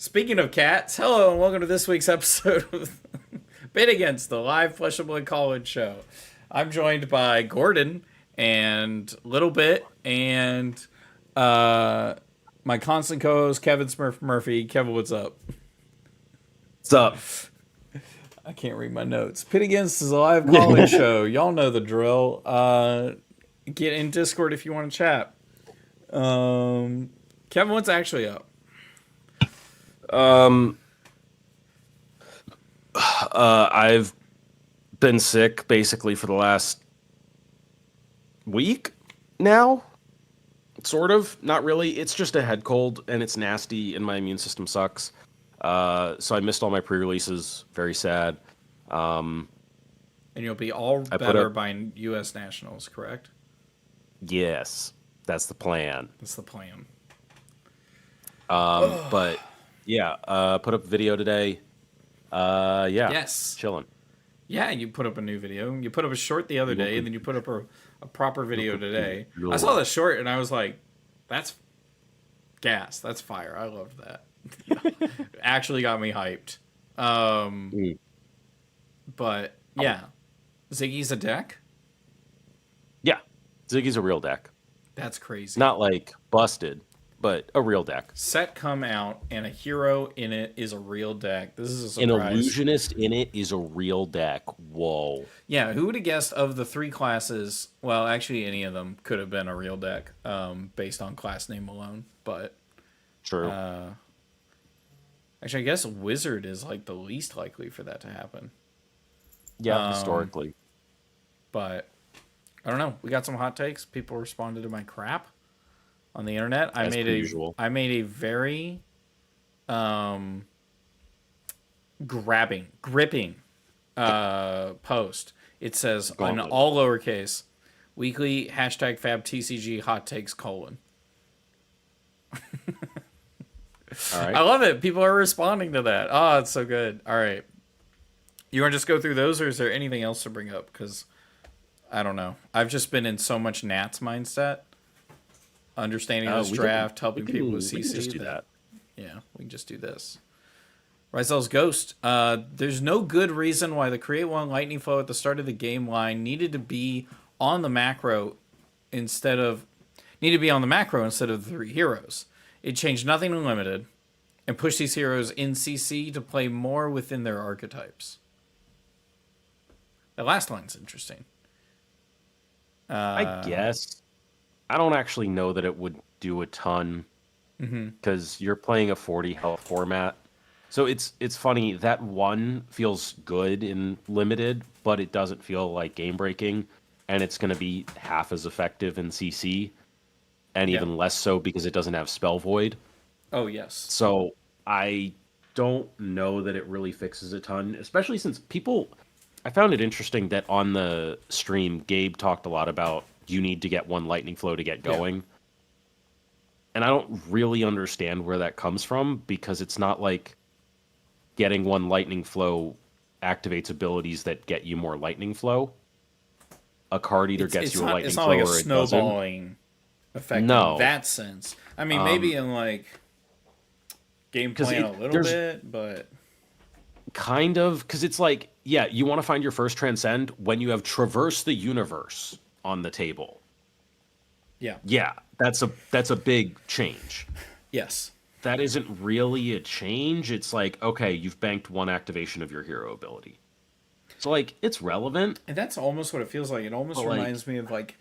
Speaking of cats, hello and welcome to this week's episode of Bid Against, the live Flesh and Blood College show. I'm joined by Gordon and Little Bit and my constant co-host Kevin Smurph Murphy. Kevin, what's up? What's up? I can't read my notes. Pit Against is a live college show. Y'all know the drill. Get in Discord if you want to chat. Kevin, what's actually up? I've been sick basically for the last week now. Sort of. Not really. It's just a head cold and it's nasty and my immune system sucks. So I missed all my pre-releases. Very sad. And you'll be all better by U.S. Nationals, correct? Yes. That's the plan. That's the plan. But yeah, put up a video today. Yeah. Yes. Chilling. Yeah, you put up a new video. You put up a short the other day, and then you put up a proper video today. I saw the short, and I was like, that's gas. That's fire. I loved that. Actually got me hyped. But, yeah. Ziggy's a deck? Yeah. Ziggy's a real deck. That's crazy. Not like busted, but a real deck. Set come out, and a hero in it is a real deck. This is a An surprise. illusionist in it is a real deck. Whoa. Yeah, who would have guessed of the three classes? Well, actually, any of them could have been a real deck based on class name alone. But True. actually, I guess Wizard is like the least likely for that to happen. Yeah, historically. But I don't know. We got some hot takes. People responded to my crap on the internet. I made a very gripping post. It says in all lowercase, weekly hashtag fab TCG hot takes : All right. I love it. People are responding to that. Oh, it's so good. All right. You want to just go through those, or is there anything else to bring up? Because I don't know. I've just been in so much Nats mindset. Understanding this draft, helping people with CC. We can just do that. Yeah, we can just do this. Ryzel's Ghost. There's no good reason why the Create One Lightning Flow at the start of the game line needed to be on the macro instead of the 3 heroes. It changed nothing in Limited and pushed these heroes in CC to play more within their archetypes. The last line's interesting. I guess. I don't actually know that it would do a ton because you're playing a 40 health format. So it's funny. That one feels good in Limited, but it doesn't feel like game breaking. And it's going to be half as effective in CC and even less so because it doesn't have Spell Void. Oh, yes. So I don't know that it really fixes a ton, especially since I found it interesting that on the stream, Gabe talked a lot about you need to get one lightning flow to get going. Yeah. And I don't really understand where that comes from because it's not like getting one lightning flow activates abilities that get you more lightning flow. A card either gets you a lightning flow or it doesn't. It's not like a snowballing effect in that sense. I mean, maybe in like game plan a little bit, but kind of, because it's like, yeah, you want to find your first transcend when you have traversed the universe on the table. Yeah, that's a big change. Yes. That isn't really a change. It's like, okay, you've banked one activation of your hero ability. So like it's relevant. And that's almost what it feels like. It almost reminds me of like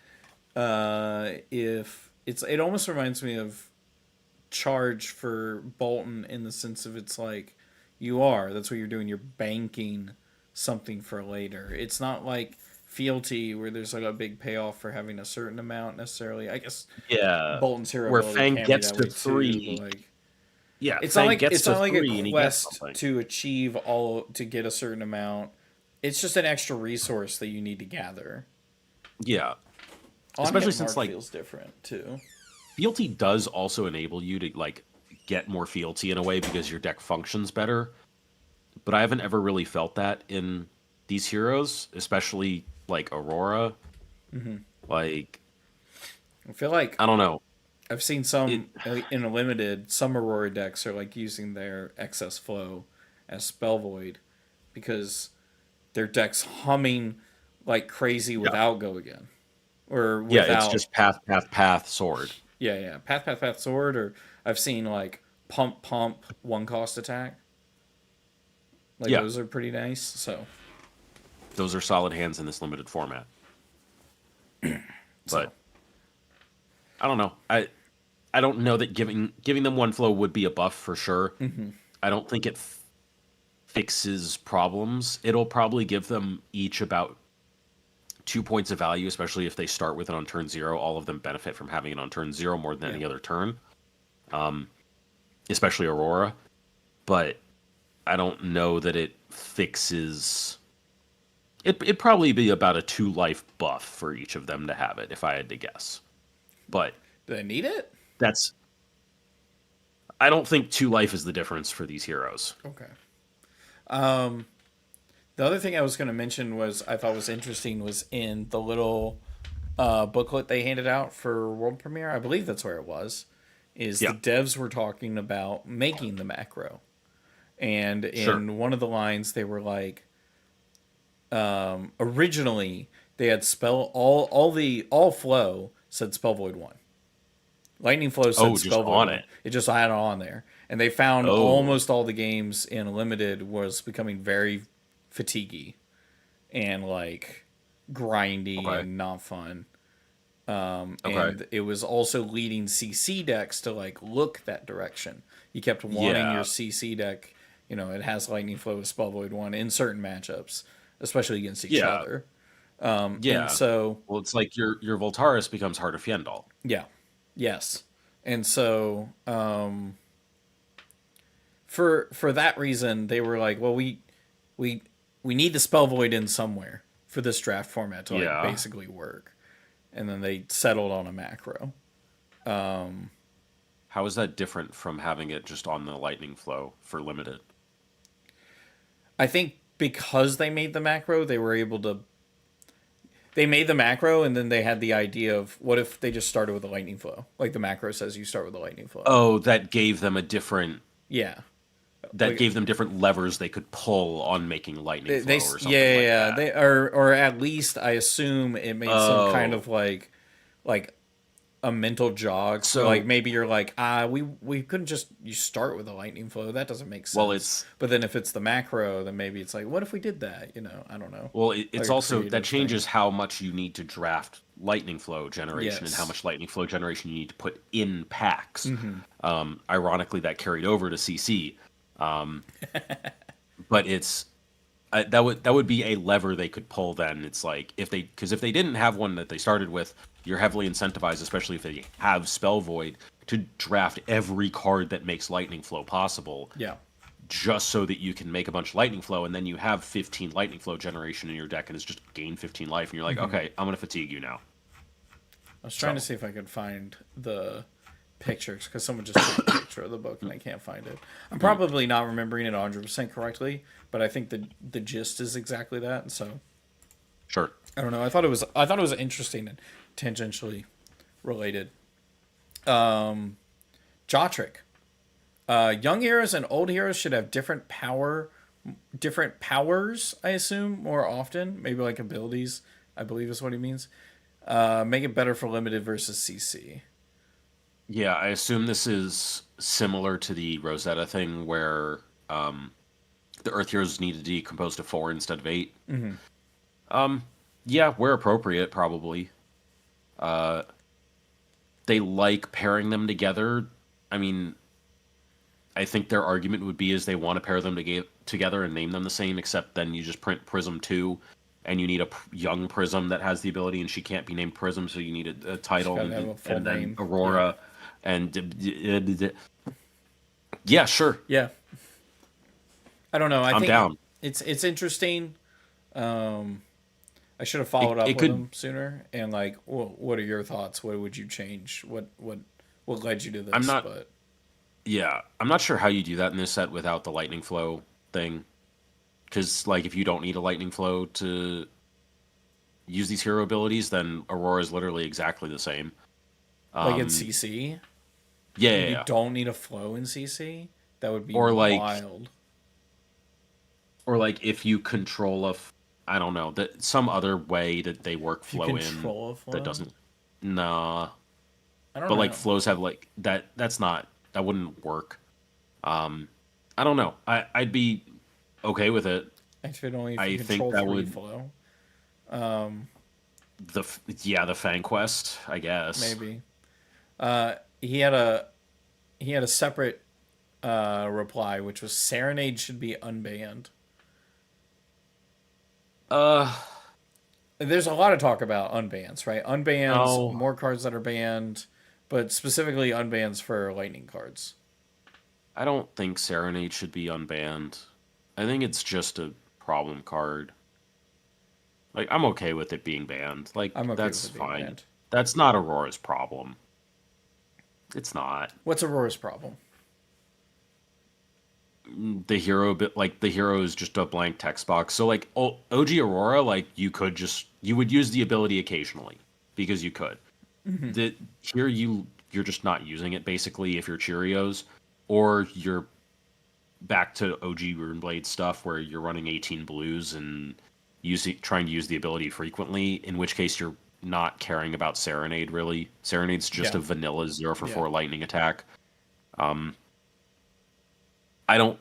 it almost reminds me of Charge for Bolton in the sense of it's like that's what you're doing. You're banking something for later. It's not like Fealty where there's like a big payoff for having a certain amount necessarily. I guess Bolton's hero where Fang gets to 3. Too, like, yeah, it's not like a quest to achieve to get a certain amount. It's just an extra resource that you need to gather. Yeah, especially since like feels different too. Fealty does also enable you to like get more fealty in a way because your deck functions better. But I haven't ever really felt that in these heroes, especially like Aurora. Like, I feel like I don't know. I've seen it some in a limited. Some Aurora decks are like using their excess flow as spell void because their deck's humming like crazy yeah. without go again or Yeah, it's without just path, path, path, sword. yeah path sword. Or I've seen like pump one cost attack. Like Yeah, those are pretty nice. So those are solid hands in this limited format. so But I don't know. I don't know that giving them one flow would be a buff for sure. I don't think it fixes problems. It'll probably give them each about 2 points of value, especially if they start with it on turn zero. All of them benefit from having it on turn zero more than yeah. any other turn, especially Aurora. But I don't know that it fixes. It'd probably be about a 2 life buff for each of them to have it, if I had to guess. But Do they need it? that's. I don't think 2 life is the difference for these heroes. Okay. Um, the other thing I was going to mention was I thought was interesting was in the little booklet they handed out for world premiere. I believe that's where it was. Is the Yeah, devs were talking about making the macro, and sure. in one of the lines they were like, originally they had spell all flow said spell void one. Lightning Flow said Oh, just spell void on one. it. It just had it on there, and they found Oh, almost all the games in limited was becoming very fatiguey and like grindy okay. and not fun. Okay. And it was also leading CC decks to like look that direction. You kept wanting your Yeah. CC deck. You know, it has Lightning Flow with Spell Void one in certain matchups, especially against each Yeah. other. And Yeah. so Well, it's like your Voltaris becomes Heart of Fjendal. yeah, yes, and so for that reason, they were like, well, we we need the spell void in somewhere for this draft format to like Yeah. basically work, and then they settled on a macro. How is that different from having it just on the Lightning Flow for limited? I think because they made the macro, they were able to. They made the macro, and then they had the idea of what if they just started with a lightning flow, like the macro says you start with a lightning flow. Oh, that gave them a different. Yeah, That like gave them different levers they could pull on making Lightning Flow or something yeah, like yeah, that. they or at least I assume it made some kind Oh, of like a mental jog. Like so maybe you're like, we couldn't just you start with a lightning flow. That doesn't make well, sense. it's But then if it's the macro, then maybe it's like, what if we did that? You know, I don't know, like it's a also that creative thing. changes how much you need to draft Lightning Flow generation and how Yes. much Lightning Flow generation you need to put in packs. Ironically, that carried over to CC, but it's that would be a lever they could pull. Then it's like if they didn't have one that they started with, you're heavily incentivized, especially if they have Spell Void, to draft every card that makes Lightning Flow possible, Yeah. just so that you can make a bunch of Lightning Flow, and then you have 15 Lightning Flow generation in your deck, and it's just gain 15 life, and you're like, okay, I'm gonna fatigue you now. I was trying to So see if I could find the pictures because someone just took a picture of the book and I can't find it. I'm mm, probably not remembering it 100% correctly, but I think the gist is exactly that. And so sure, I don't know. I thought it was interesting and tangentially related. Jotrick. Young heroes and old heroes should have different powers. I assume more often, maybe like abilities. I believe is what he means. Make it better for limited versus CC. yeah, I assume this is similar to the Rosetta thing where the Earth Heroes need to decompose to 4 instead of 8. Yeah, where appropriate, probably. They like pairing them together. I mean, I think their argument would be is they want to pair them together and name them the same, except then you just print Prism 2, and you need a young Prism that has the ability, and she can't be named Prism, so you need a Just title, gotta have a full and then name. Yeah. Aurora, and yeah, sure, Yeah. I don't know. I I'm think down. it's interesting. I should have followed It up with could. him sooner. And like, what are your thoughts? What would you change? What led you to I'm this? not. But Yeah, I'm not sure how you do that in this set without the lightning flow thing. Because like, if you don't need a lightning flow to use these hero abilities, then Aurora is literally exactly the same. Like in CC? Yeah, Like yeah, you yeah. don't need a flow in CC? That would be Or like, wild. if you control I don't know, that some other way that they work If you flow in control a that flow? doesn't. Nah, I don't but like know. flows have like that. That wouldn't work. I don't know. I'd be okay with it. Actually, only if you I think control that free would flow. the Fang Quest, I guess. Maybe. He had a separate reply, which was Serenade should be unbanned. Uh, There's a lot of talk about unbans, right? Unbans, no, more cards that are banned, but specifically unbans for lightning cards. I don't think Serenade should be unbanned. I think it's just a problem card. Like, I'm okay with it being banned. Like, I'm okay with that's it being fine. banned. That's not Aurora's problem. It's not. What's Aurora's problem? The hero bit like the hero is just a blank text box. So like OG Aurora, like you would use the ability occasionally because you could. The here you're just not using it basically if you're Cheerios, or you're back to OG Runeblade stuff where you're running 18 blues and trying to use the ability frequently, in which case you're not caring about Serenade really. Serenade's just Yeah. a vanilla 0 for Yeah. 4 lightning attack. I don't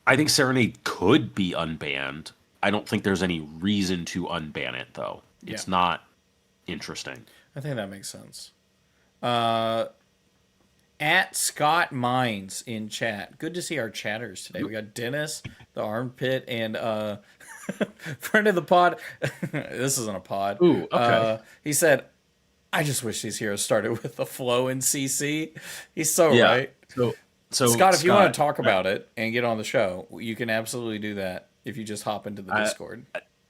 I think Serenade could be unbanned. I don't think there's any reason to unban it though. Yeah. It's not interesting. I think that makes sense. At Scott Mines in chat. Good to see our chatters today. We got Dennis, the armpit, and friend of the pod. This isn't a pod. Ooh, okay. He said, I just wish these heroes started with the flow in CC. He's so Yeah. right. So Scott, if you want to talk about it and get on the show, you can absolutely do that if you just hop into the Discord.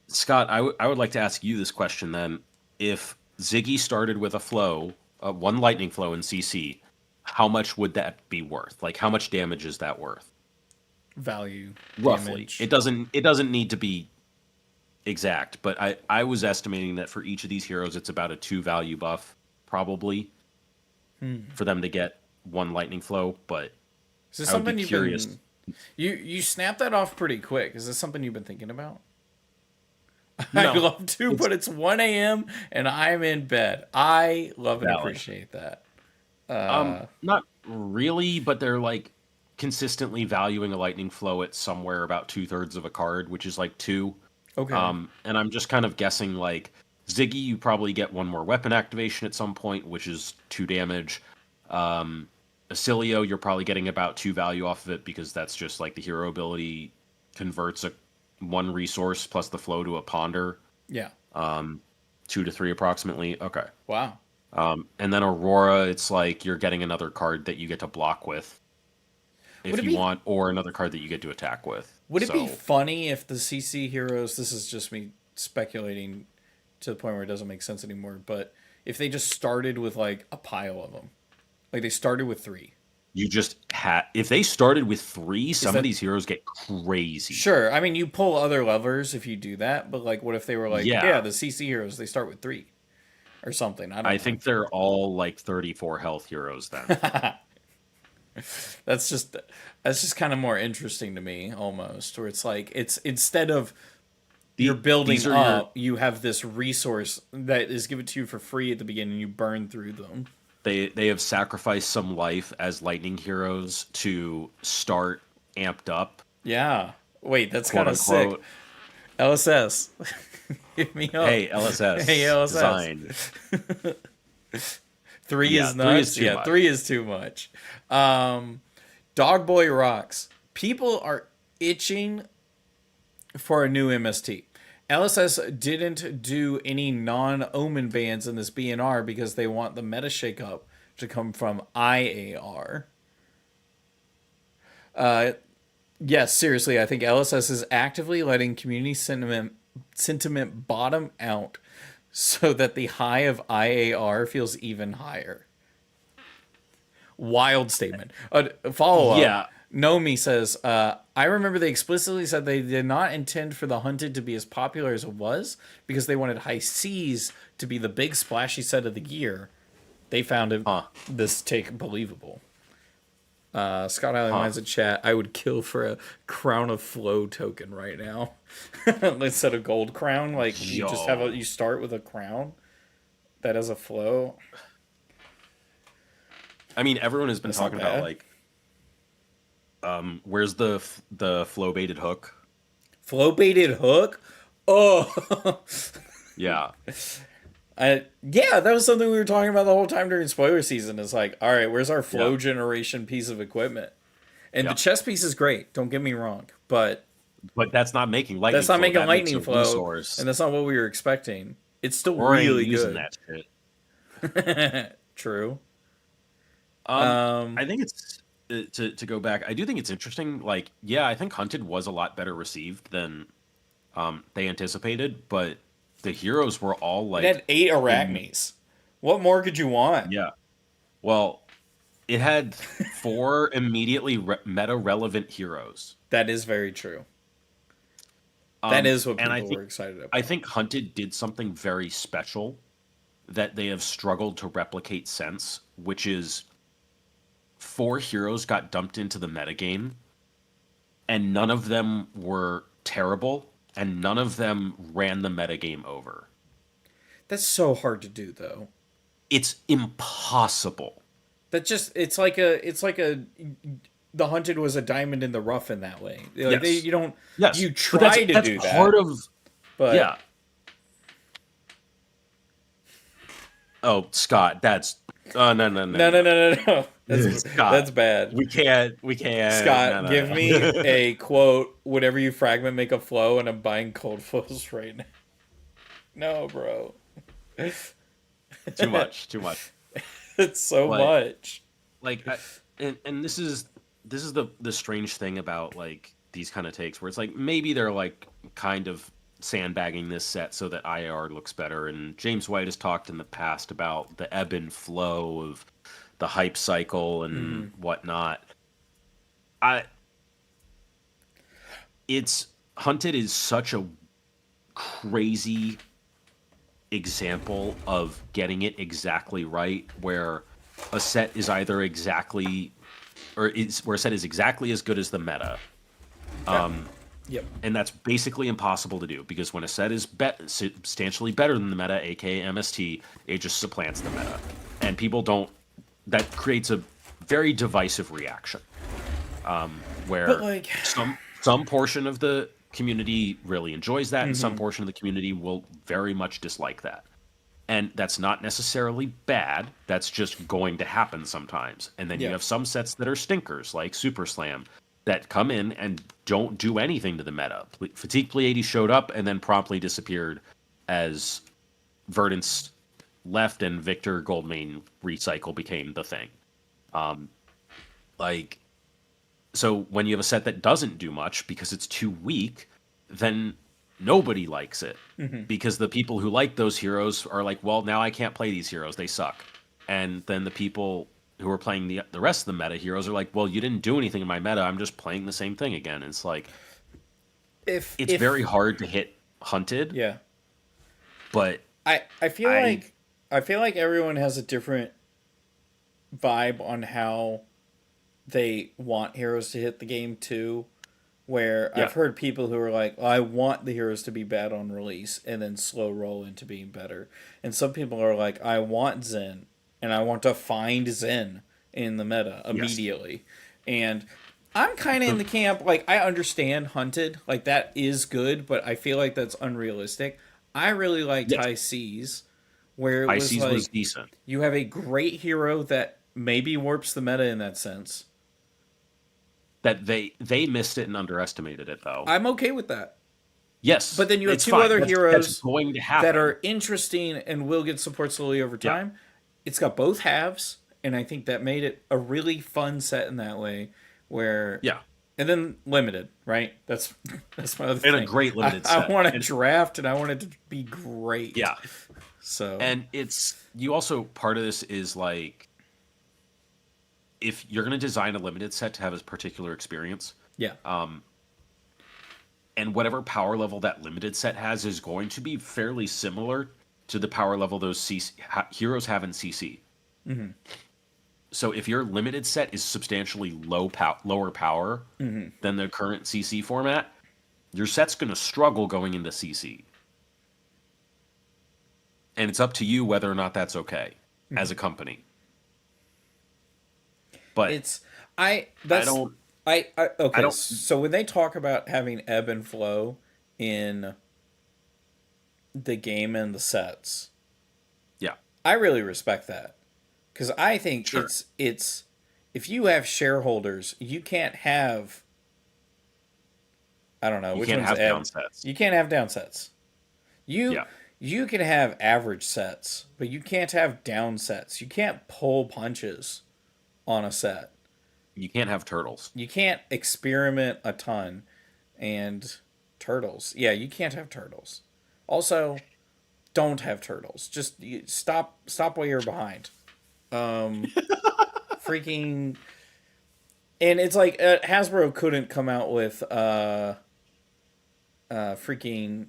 Scott, I would like to ask you this question then. If Ziggy started with a flow, one lightning flow in CC, how much would that be worth? Like how much damage is that worth? Value. Roughly. Damage. It doesn't need to be exact, but I was estimating that for each of these heroes it's about a 2 value buff, probably, for them to get one lightning flow, but Is this I would be something you've curious. been... You snapped that off pretty quick. Is this something you've been thinking about? No, I'd love to, but it's 1 a.m. and I'm in bed. I love and Valid. appreciate that. Not really, but they're like consistently valuing a lightning flow at somewhere about 2/3 of a card, which is like 2. Okay. And I'm just kind of guessing like Ziggy, you probably get one more weapon activation at some point, which is 2 damage. Acilio, you're probably getting about 2 value off of it because that's just like the hero ability converts one resource plus the flow to a ponder. Yeah. 2 to 3 approximately. Okay. Wow. And then Aurora, it's like you're getting another card that you get to block with if you want, or another card that you get to attack with. Would it be funny if the CC heroes, this is just me speculating to the point where it doesn't make sense anymore, but if they just started with like a pile of them, like they started with 3. You just if they started with 3, some of these heroes get crazy. Sure. I mean, you pull other levers if you do that, but like what if they were like, yeah the CC heroes, they start with 3 or something. I think they're all like 34 health heroes then. That's just kind of more interesting to me almost, where it's like it's instead of you're building up, you have this resource that is given to you for free at the beginning, you burn through them. They have sacrificed some life as lightning heroes to start amped up. Yeah. Wait, that's kind of sick. LSS. Hit me up. Hey, LSS. Hey, LSS. Design. 3 is nuts. 3 is too much. Dogboy rocks. People are itching for a new MST. LSS didn't do any non-Omen bans in this BNR because they want the meta shakeup to come from IAR. Yes, seriously, I think LSS is actively letting community sentiment bottom out so that the high of IAR feels even higher. Wild statement. Follow up. Yeah. Nomi says, I remember they explicitly said they did not intend for the Hunted to be as popular as it was because they wanted High Seas to be the big splashy set of the year. They found it Huh. this take believable. Scott Allen Huh. lines in chat. I would kill for a Crown of Flow token right now instead of gold crown. Like you just have Yo. you start with a crown that has a flow. I mean, everyone has been That's not talking about bad. like, where's the flow baited hook? Flow baited hook. Oh, Yeah. yeah, that was something we were talking about the whole time during spoiler season. It's like, all right, where's our flow Yeah. generation piece of equipment? And the Yeah. chess piece is great. Don't get me wrong, but But that's not making lightning that's not flow. making That makes lightning a flow, resource. and that's not what we were expecting. It's still Or ain't really using good. that shit. True. I think it's to go back. I do think it's interesting. Like, yeah, I think Hunted was a lot better received than they anticipated, but the heroes were all It like, had 8 in, Arachnes. What more could you want? yeah. Well, it had 4 immediately meta relevant heroes. That is very true. That is what And people were excited I about. think Hunted did something very special that they have struggled to replicate since, which is 4 heroes got dumped into the metagame, and none of them were terrible, and none of them ran the metagame over. That's so hard to do, though. It's impossible. That just it's like a the Hunted was a diamond in the rough in that way. Like Yes. you don't Yes. you But try to that's do that, part of but yeah. Oh, Scott, that's no. no. That's Scott, that's bad. We can't. Scott, No. give me a quote. Whenever you fragment, make a flow, and I'm buying cold flows right now. No, bro, Too much. it's so But much. like, and this is the strange thing about like these kind of takes where it's like maybe they're like kind of sandbagging this set so that IR looks better. And James White has talked in the past about the ebb and flow of the hype cycle and whatnot. It's Hunted is such a crazy example of getting it exactly right, where a set is either exactly or is where a set is exactly as good as the meta. Yep. And that's basically impossible to do because when a set is substantially better than the meta, aka MST, it just supplants the meta. And people don't. That creates a very divisive reaction, where But like, some portion of the community really enjoys that, and some portion of the community will very much dislike that. And that's not necessarily bad. That's just going to happen sometimes. And then you Yeah. have some sets that are stinkers, like Super Slam, that come in and don't do anything to the meta. Fatigue Pleiades showed up and then promptly disappeared as Verdance left and Victor Goldmane recycle became the thing. Like, so when you have a set that doesn't do much because it's too weak, then nobody likes it because the people who like those heroes are like, well, now I can't play these heroes. They suck. And then the people who are playing the rest of the meta heroes are like, well, you didn't do anything in my meta. I'm just playing the same thing again. It's like, it's very hard to hit Hunted, yeah. but I feel like everyone has a different vibe on how they want heroes to hit the game too. Where Yeah. I've heard people who are like, oh, I want the heroes to be bad on release and then slow roll into being better. And some people are like, I want Zen and I want to find Zen in the meta immediately. And I'm kind of in the camp, like, I understand Hunted, like, that is good, but I feel like that's unrealistic. I really liked Yes. High Seas, where it High was Seas like, was decent. you have a great hero that maybe warps the meta in that sense. That they missed it and underestimated it, though. I'm okay with that. Yes, But then you have it's two fine. other That's heroes going to happen. that are interesting and will get support slowly over Yeah. time. It's got both halves, and I think that made it a really fun set in that way. Where Yeah. and then limited, right? That's my other thing. And a great limited I set. want a draft, and I want it to be great. Yeah. So And it's you also part of this is like if you're going to design a limited set to have a particular experience, yeah, and whatever power level that limited set has is going to be fairly similar to the power level those heroes have in CC. Mm-hmm. So if your limited set is substantially lower power Mm-hmm. than the current CC format, your set's going to struggle going into CC. And it's up to you whether or not that's okay as a company. But It's I that's don't I I okay. don't So when they talk about having ebb and flow in the game and the sets, yeah, I really respect that because I think sure. it's if you have shareholders, you can't have I don't know You which can't one's have ebb. downsets. You can't have down sets. You Yeah. you can have average sets, but you can't have down sets. You can't pull punches on a set. You can't have turtles. You can't experiment a ton and turtles. Yeah, you can't have turtles. Also, don't have turtles. Just stop while you're behind. Um, freaking, and it's like Hasbro couldn't come out with freaking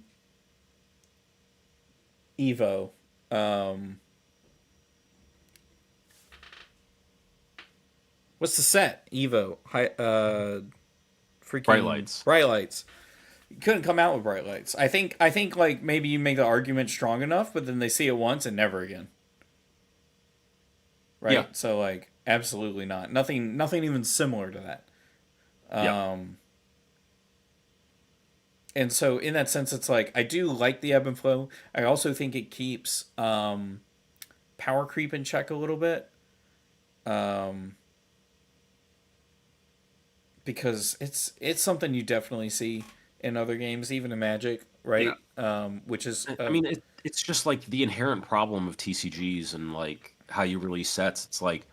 Evo. Um, what's the set? Evo. Bright Freaking lights. bright lights. You couldn't come out with bright lights. I think like maybe you make the argument strong enough, but then they see it once and never again. Yeah. Right? So like absolutely not. Nothing even similar to that. Yeah. And so in that sense it's like I do like the ebb and flow. I also think it keeps power creep in check a little bit. Um, because it's something you definitely see in other games, even in Magic, Yeah. right? Which is I mean, it's just like the inherent problem of TCGs and like how you release sets. It's like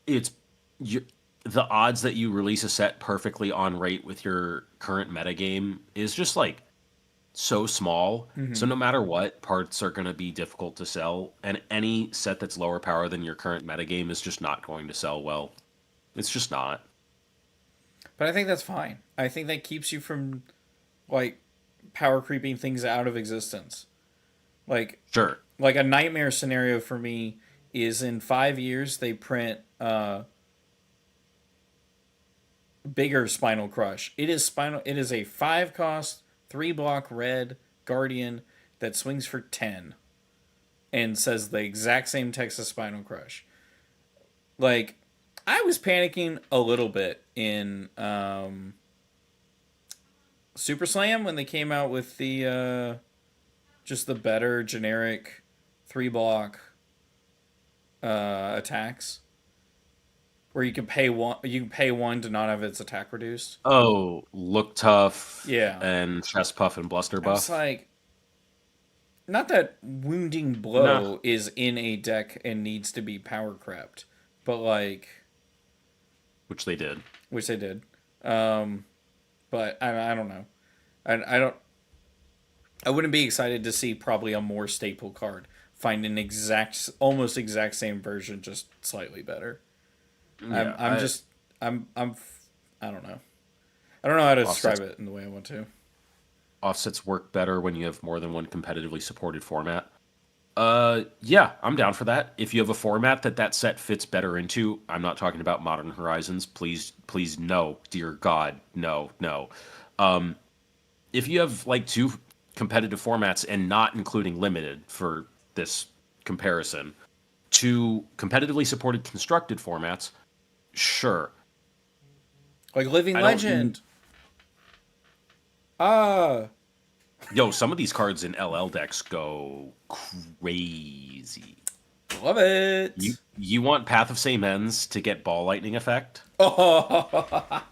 it's you, the odds that you release a set perfectly on rate with your current metagame is just like so small. So mhm. no matter what, parts are going to be difficult to sell, and any set that's lower power than your current metagame is just not going to sell well. It's just not. But I think that's fine. I think that keeps you from like power creeping things out of existence. Like Sure. like a nightmare scenario for me is in 5 years they print bigger Spinal Crush. It is a 5 cost 3 block red Guardian that swings for 10 and says the exact same text as Spinal Crush. Like I was panicking a little bit in Super Slam when they came out with the just the better generic 3 block attacks where you can pay one to not have its attack reduced. Oh, look tough Yeah. and chest puff and bluster I was buff. like, not that wounding Nah, blow is in a deck and needs to be power crept, but like, which they did. which they did. Um, but I don't know. I don't. I wouldn't be excited to see probably a more staple card find an almost exact same version, just slightly better. I'm Yeah, I'm just I'm I don't know. I don't know how to describe offsets it in the way I want to. offsets work better when you have more than one competitively supported format. Yeah, I'm down for that. If you have a format that set fits better into, I'm not talking about Modern Horizons. Please, no, dear God, no, no. If you have like two competitive formats and not including limited for this comparison, two competitively supported constructed formats, sure. Like Living I don't. Legend. Ah, Yo, some of these cards in LL decks go crazy. love You it. you want Path of Same Ends to get Ball Lightning effect Oh,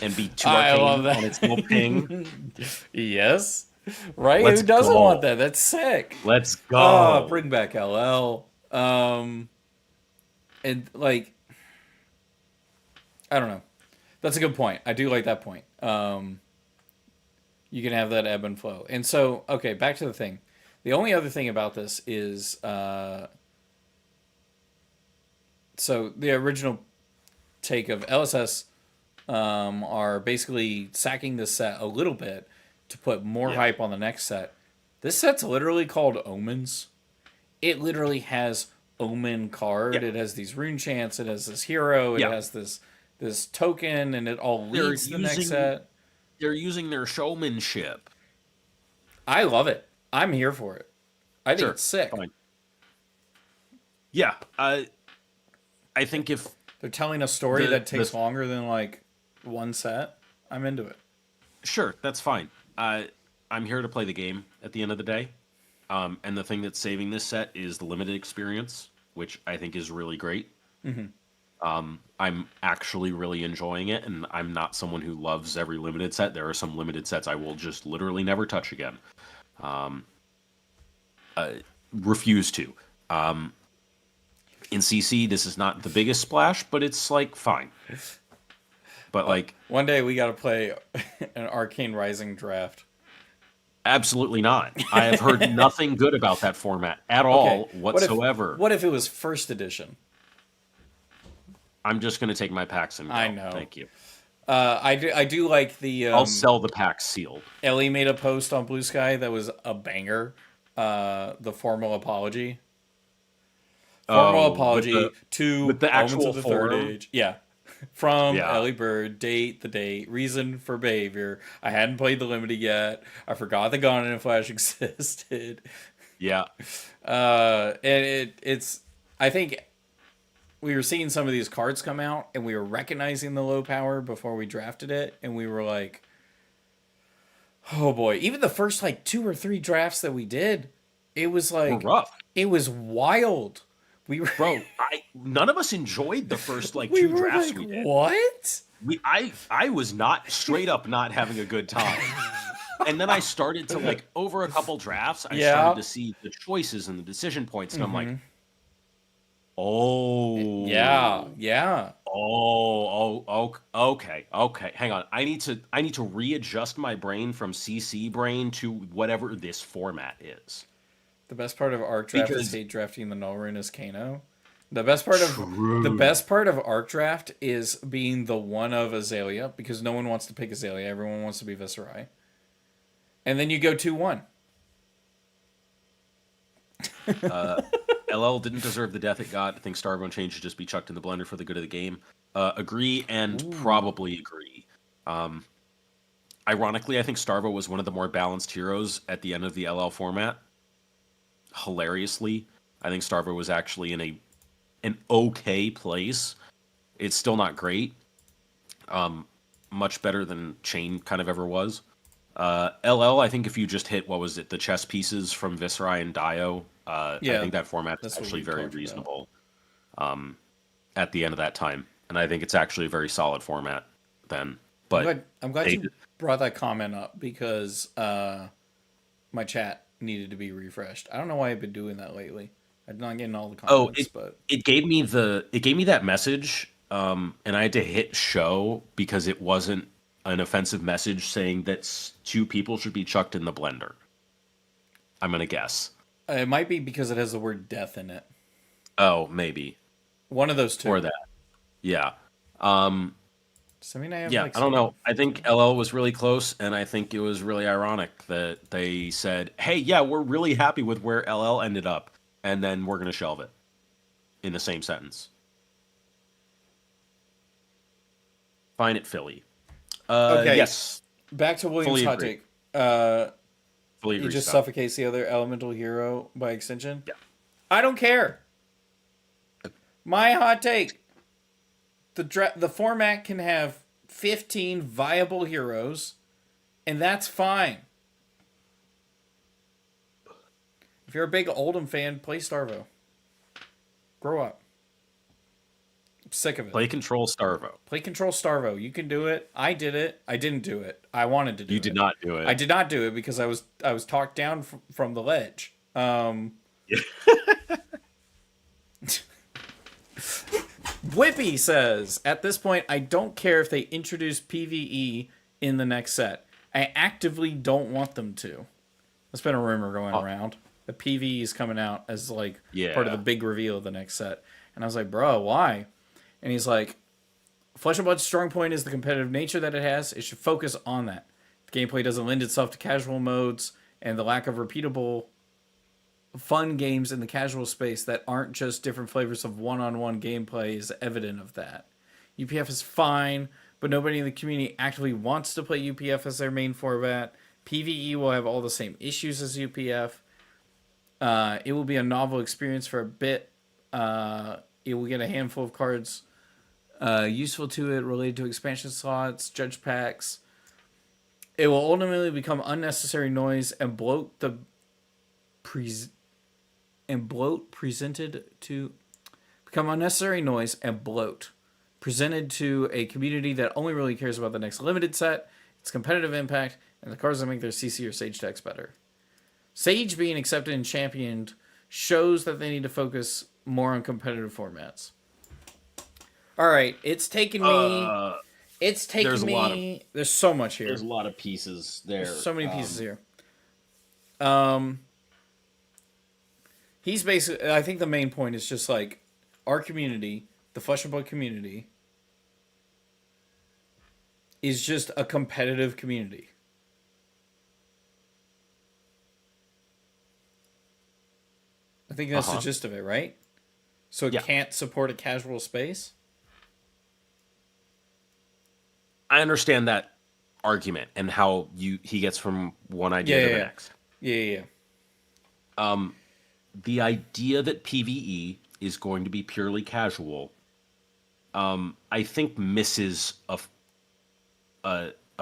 and be two I love arcane on its little ping? that. Yes. Right? Let's Who doesn't want go. that? That's sick. Let's Ah, go. bring back LL. And like, I don't know. That's a good point. I do like that point. You can have that ebb and flow. And so, okay, back to the thing. The only other thing about this is, so the original take of LSS are basically sacking this set a little bit to put more Yeah. hype on the next set. This set's literally called Omens. It literally has Omen card. Yeah. It has these rune chants. It has this hero. It Yeah. has this token, and it all They're leads to the next using set. they're using their showmanship. I love it. I'm here for it. I think Sure, it's sick. fine. Yeah, I think if They're telling a story the that the takes longer than like one set. I'm into it. sure, that's fine. I'm here to play the game at the end of the day. And the thing that's saving this set is the limited experience, which I think is really great. I'm actually really enjoying it, and I'm not someone who loves every limited set. There are some limited sets I will just literally never touch again. Refuse to. In CC, this is not the biggest splash, but it's like fine. But like, One day we got to play an Arcane Rising draft. absolutely not. I have heard nothing good about that format at all whatsoever. What if it was first edition? I'm just going to take my packs and go. I know. Thank you. I do like the I'll sell the packs sealed. Ellie made a post on Bluesky that was a banger. The formal apology. Formal apology to with the Omens actual of the Third forum? Age. Yeah. From Yeah. Ellie Bird, the date, reason for behavior. I hadn't played the limited yet. I forgot the Gone in a Flash existed. Yeah. And it's I think we were seeing some of these cards come out and we were recognizing the low power before we drafted it, and we were like, oh boy. Even the first like 2 or 3 drafts that we did, it was like We're rough. it was wild. We were Bro, none of us enjoyed the first like we 2 were drafts like, we did. what? I was not straight up not having a good time. And then I started to like over a couple drafts, I Yeah. started to see the choices and the decision points, and I'm like, oh Yeah. okay. Hang on. I need to readjust my brain from CC brain to whatever this format is. The best part of Arc Draft Because- is hate drafting the Null Rune as Kano. The best part True. of Arc Draft is being the one of Azalea, because no one wants to pick Azalea. Everyone wants to be Viserai. And then you go 2-1. LL didn't deserve the death it got. I think Starbone Change should just be chucked in the blender for the good of the game. Agree and probably agree. Ironically, I think Starvo was one of the more balanced heroes at the end of the LL format. Hilariously, I think Starvo was actually in an okay place. It's still not great. Much better than Chain kind of ever was. LL, I think if you just hit, what was it, the chess pieces from Viserai and Dio, I think that format is that's what actually we very talked about. reasonable at the end of that time. And I think it's actually a very solid format then. But I'm glad you brought that comment up, because my chat needed to be refreshed. I don't know why I've been doing that lately. I'm not getting all the comments, but it gave me that message, and I had to hit show because it wasn't an offensive message saying that 2 people should be chucked in the blender. I'm gonna guess. it might be because it has the word death in it. Oh, maybe. One of those two. Or that. Yeah. So, I mean, I have I don't know. I think LL was really close, and I think it was really ironic that they said, hey, yeah, we're really happy with where LL ended up, and then we're going to shelve it in the same sentence. Fine at Philly. Okay. Yes. Back to William's Fully hot agree. take. Fully He agree. just Scott. suffocates the other elemental hero by extension. Yeah. I don't care. My hot take. The format can have 15 viable heroes, and that's fine. If you're a big Oldham fan, play Starvo. Grow up. I'm sick of it. Play Control Starvo. Play Control Starvo. You can do it. I did it. I didn't do it. I wanted to do it. You did not do it. I did not do it because I was talked down from the ledge. Whippy says, at this point, I don't care if they introduce PvE in the next set. I actively don't want them to. There's been a rumor going around. The PvE is coming out as like part of the big reveal of the next set. And I was like, bro, why? And he's like, Flesh and Blood's strong point is the competitive nature that it has. It should focus on that. The gameplay doesn't lend itself to casual modes, and the lack of repeatable fun games in the casual space that aren't just different flavors of one-on-one gameplay is evident of that. UPF is fine, but nobody in the community actively wants to play UPF as their main format. PvE will have all the same issues as UPF. It will be a novel experience for a bit. It will get a handful of cards useful to it related to expansion slots, judge packs. It will ultimately become unnecessary noise and bloat the presented to become unnecessary noise and bloat presented to a community that only really cares about the next limited set, its competitive impact, and the cards that make their CC or Sage decks better. Sage being accepted and championed shows that they need to focus more on competitive formats. All right, it's taken me. It's taken me. There's so much here. There's a lot of pieces there. There's so many pieces here. He's basically. I think the main point is just like our community, the Flesh and Blood community, is just a competitive community. I think that's the gist of it, right? So it can't support a casual space? I understand that argument and how he gets from one idea to the next. Yeah. The idea that PvE is going to be purely casual, I think misses a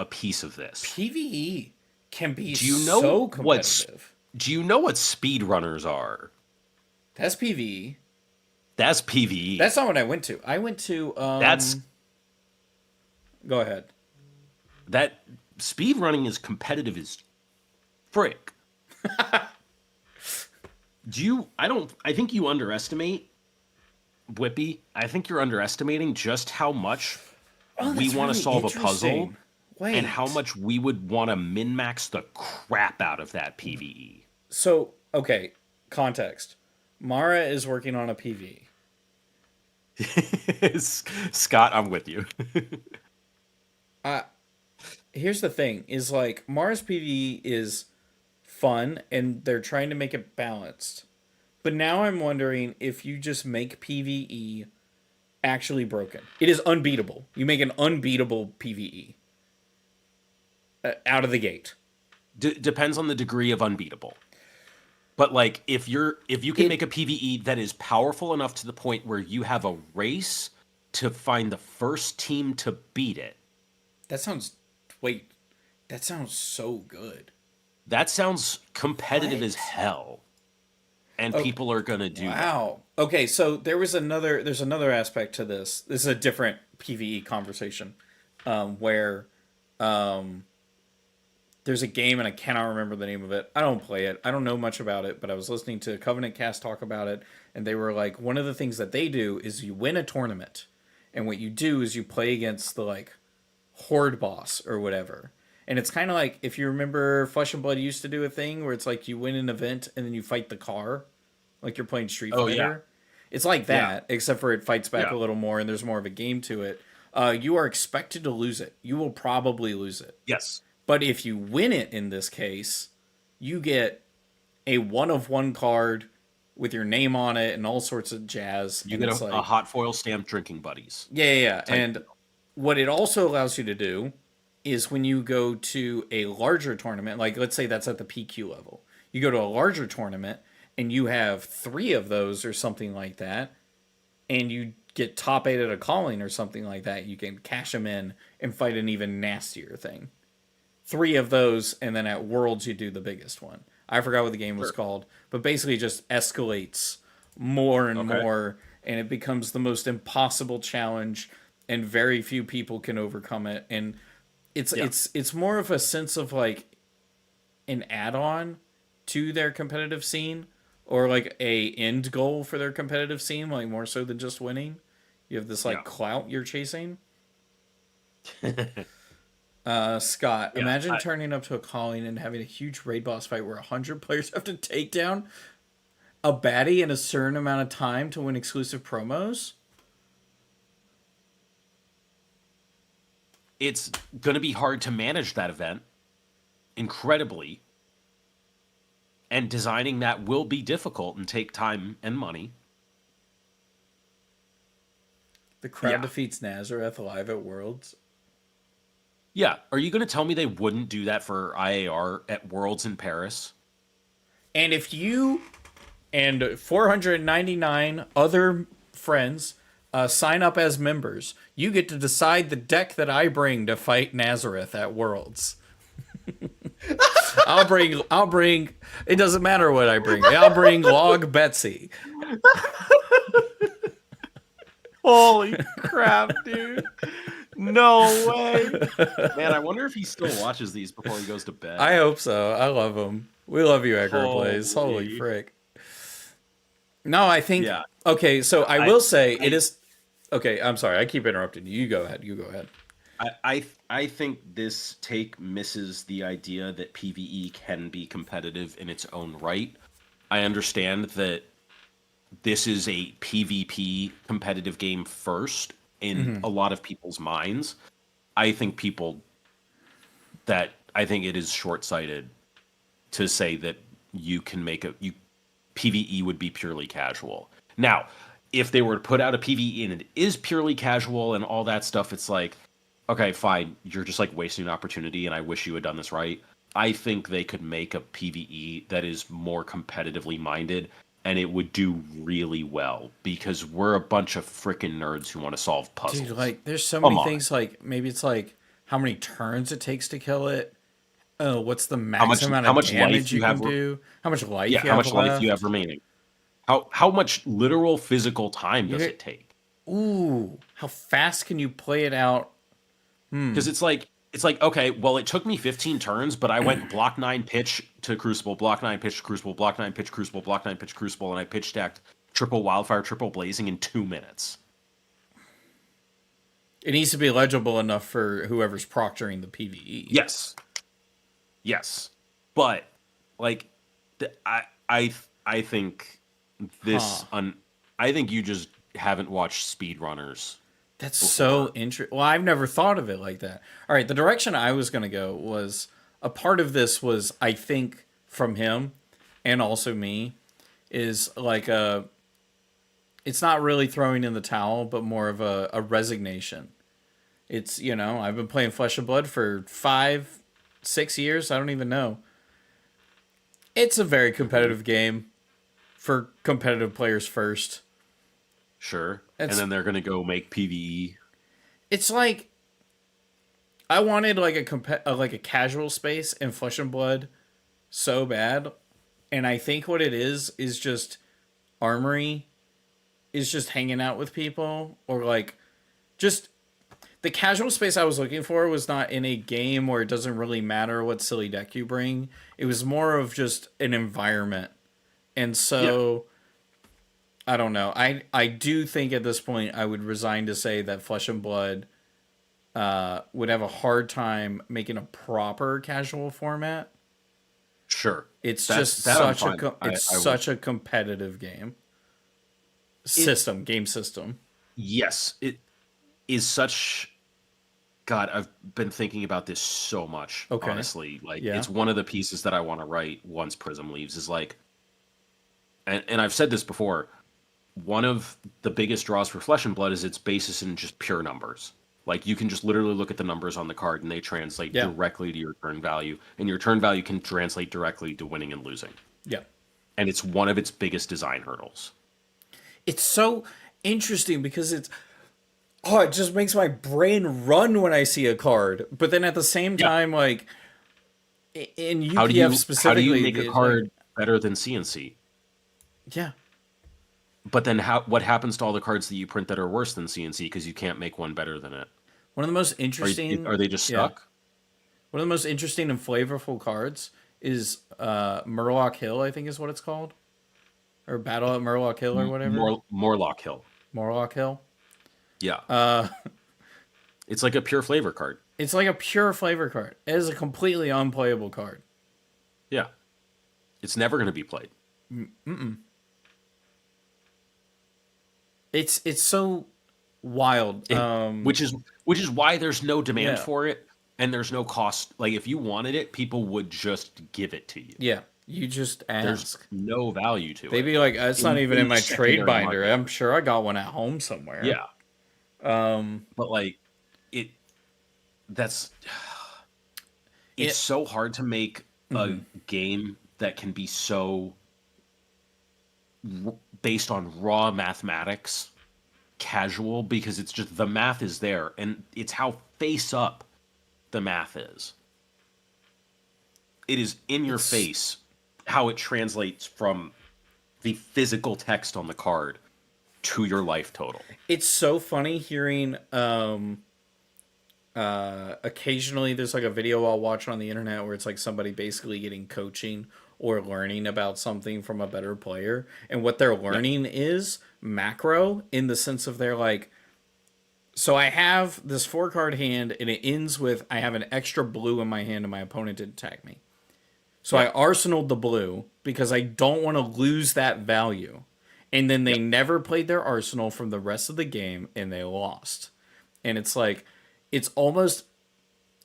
piece of this. PvE can be so competitive. Do you know what speedrunners are? That's PvE. That's PvE. That's not what I went to. I went to Go ahead. That speedrunning is competitive as frick. I think you underestimate Whippy. I think you're underestimating just how much we want to solve a puzzle and how much we would want to min-max the crap out of that PvE. So, okay, context. Mara is working on a PvE. Scott, I'm with you. Here's the thing, is like Mara's PvE is fun and they're trying to make it balanced. But now I'm wondering if you just make PvE actually broken. It is unbeatable. You make an unbeatable PvE out of the gate. Depends on the degree of unbeatable. But like if you can make a PvE that is powerful enough to the point where you have a race to find the first team to beat it. That sounds so good. That sounds competitive as hell. And people are going to do that. Wow. Okay, so there's another aspect to this. This is a different PvE conversation where there's a game and I cannot remember the name of it. I don't play it. I don't know much about it, but I was listening to Covenant Cast talk about it, and they were like, one of the things that they do is you win a tournament, and what you do is you play against the like horde boss or whatever. And it's kind of like, if you remember, Flesh and Blood used to do a thing where it's like you win an event and then you fight the car, like you're playing Street Fighter. Yeah. It's like that, except for it fights back a little more and there's more of a game to it. You are expected to lose it. You will probably lose it. Yes. But if you win it in this case, you get a 1-of-1 card with your name on it and all sorts of jazz. You get a hot foil stamped drinking buddies. Yeah. And what it also allows you to do is when you go to a larger tournament, like let's say that's at the PQ level, you go to a larger tournament and you have 3 of those or something like that, and you get top 8 at a calling or something like that, you can cash them in and fight an even nastier thing. 3 of those, and then at Worlds you do the biggest one. I forgot what the game was called, but basically it just escalates more and more, and it becomes the most impossible challenge, and very few people can overcome it. And it's more of a sense of like an add-on to their competitive scene, or like a end goal for their competitive scene, like more so than just winning. You have this like clout you're chasing. Scott, imagine turning up to a calling and having a huge raid boss fight where 100 players have to take down a baddie in a certain amount of time to win exclusive promos. It's going to be hard to manage that event. Incredibly. And designing that will be difficult and take time and money. The crowd Yeah. defeats Nazareth live at Worlds. Yeah. Are you going to tell me they wouldn't do that for IAR at Worlds in Paris? And if you and 499 other friends sign up as members, you get to decide the deck that I bring to fight Nazareth at Worlds. I'll bring it doesn't matter what I bring. I'll bring Log Betsy. Holy crap, dude. No way. Man, I wonder if he still watches these before he goes to bed. I hope so. I love him. We love you, Edgar Plays. Holy frick. No, I think Yeah. okay, so I will say it is okay, I'm sorry. I keep interrupting you. You go ahead. You go ahead. I think this take misses the idea that PvE can be competitive in its own right. I understand that this is a PvP competitive game first in a lot of people's minds. I think it is short-sighted to say that you can make PvE would be purely casual. Now, if they were to put out a PvE and it is purely casual and all that stuff, it's like, okay, fine, you're just like wasting an opportunity and I wish you had done this right. I think they could make a PvE that is more competitively minded and it would do really well because we're a bunch of freaking nerds who want to solve puzzles. Dude, like there's so many things like maybe it's like how many turns it takes to kill it. Oh, what's the maximum amount of damage you can do? How much life you have how much life left? you have remaining? How much literal physical time does it take? Ooh, how fast can you play it out? Because it's like okay, well, it took me 15 turns, but I went block 9 pitch to Crucible, block 9 pitch to Crucible, block 9 pitch Crucible, block 9 pitch Crucible, and I pitch stacked triple Wildfire, triple Blazing in 2 minutes. It needs to be legible enough for whoever's proctoring the PvE. Yes, but like I think this I think you just haven't watched speedrunners. That's so interesting. Well, I've never thought of it like that. All right, the direction I was going to go was a part of this was, I think, from him and also me, is like it's not really throwing in the towel, but more of a resignation. It's, I've been playing Flesh and Blood for 5, 6 years. I don't even know. It's a very competitive game for competitive players first. Sure. And then they're going to go make PvE. It's like I wanted like a casual space in Flesh and Blood so bad, and I think what it is just Armory is just hanging out with people, or like just the casual space I was looking for was not in a game where it doesn't really matter what silly deck you bring. It was more of just an environment. And so I don't know. I do think at this point I would resign to say that Flesh and Blood would have a hard time making a proper casual format. Sure. It's such a competitive game. Game system. Yes, it is such. God, I've been thinking about this so much. Okay. Honestly, like it's one of the pieces that I want to write once Prism leaves. Is like, and I've said this before. One of the biggest draws for Flesh and Blood is its basis in just pure numbers. Like you can just literally look at the numbers on the card and they translate directly to your turn value, and your turn value can translate directly to winning and losing. Yeah, and it's one of its biggest design hurdles. It's so interesting because it just makes my brain run when I see a card. But then at the same time, like in UPF specifically, how do you make a card better than CNC? Yeah. But then what happens to all the cards that you print that are worse than CNC because you can't make one better than it? One of the most interesting... Are they just stuck? One of the most interesting and flavorful cards is Murloc Hill, I think is what it's called. Or Battle at Murloc Hill or whatever. Morlock Hill. Morlock Hill? Yeah. It's like a pure flavor card. It's like a pure flavor card. It is a completely unplayable card. Yeah. It's never going to be played. Mm-mm. It's so wild. Which is why there's no demand for it and there's no cost. Like if you wanted it, people would just give it to you. Yeah. You just There's ask. no value to They'd it be like, it's not even in in the my trade secondary binder. market. I'm sure I got one at home somewhere. Yeah, Um, but like it that's it's it, so hard to make a mhm. game that can be so based on raw mathematics casual, because it's just the math is there and it's how face up the math is. It is in your it's face how it translates from the physical text on the card to your life total. it's so funny hearing occasionally there's like a video I'll watch on the internet where it's like somebody basically getting coaching or learning about something from a better player, and what they're Yeah. learning is macro, in the sense of they're like, so I have this 4 card hand and it ends with I have an extra blue in my hand and my opponent didn't attack me. So I Yep. arsenaled the blue because I don't want to lose that value. And then they Yep. never played their arsenal from the rest of the game and they lost. And it's like it's almost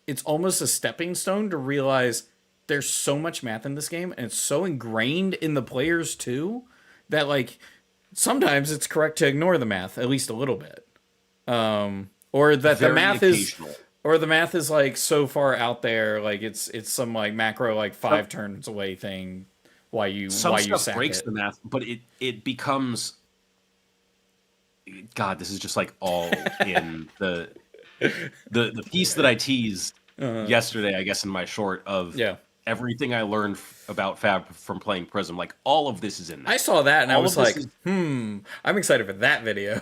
it's almost a stepping stone to realize there's so much math in this game and it's so ingrained in the players too that like sometimes it's correct to ignore the math at least a little bit. Or that the Very math is occasional. or the math is like so far out there, like it's some like macro like Some, 5 turns away thing. some Why you stuff sack breaks it? the math, but it becomes, God, this is just like all in the piece that I teased yesterday, I guess, in my short of Yeah, everything I learned about Fab from playing Prism. Like all of this is in I there. saw that and I All was of this like, is I'm excited for that video.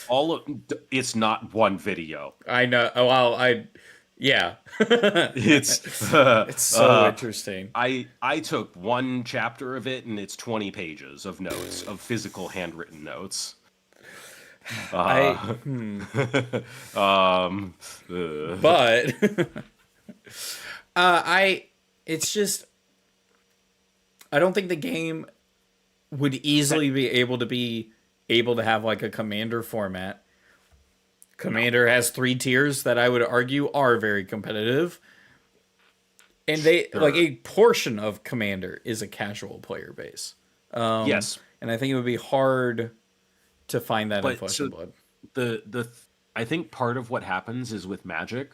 all of it's not one video. I know. Oh, well, yeah, It's it's so interesting. I took one chapter of it and it's 20 pages of notes, of physical handwritten notes. I, Uh, um, but I, it's just I don't think the game would easily be able to have like a commander format. Commander has 3 tiers that I would argue are very competitive. And they like sure. a portion of Commander is a casual player base. Yes, And I think it would be hard to find that in but Flesh so and Blood. the I think part of what happens is with Magic,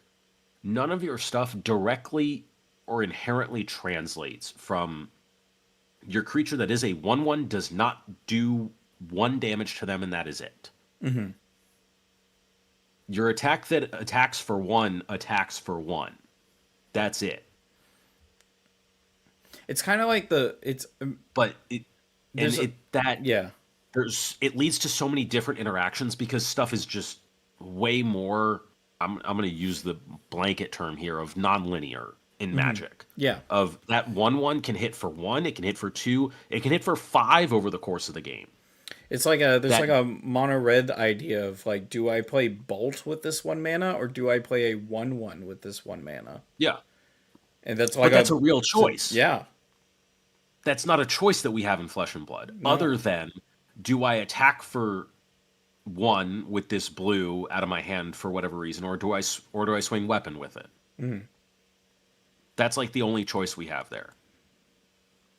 none of your stuff directly or inherently translates from your creature that is a 1/1 does not do 1 damage to them, and that is it. Your attack that attacks for 1 attacks for 1. That's it. It's kind of like the it's But it and there's a it that yeah. there's it leads to so many different interactions because stuff is just way more. I'm going to use the blanket term here of nonlinear in Magic. Yeah. Of that 1/1 can hit for 1, it can hit for 2, it can hit for 5 over the course of the game. It's like a there's That like a mono red idea of like, do I play Bolt with this 1 mana or do I play a 1/1 with this 1 mana? Yeah, And that's but like that's a real choice. yeah. That's not a choice that we have in Flesh and Blood. No. Other than, do I attack for 1 with this blue out of my hand for whatever reason, or do I swing weapon with it? That's like the only choice we have there.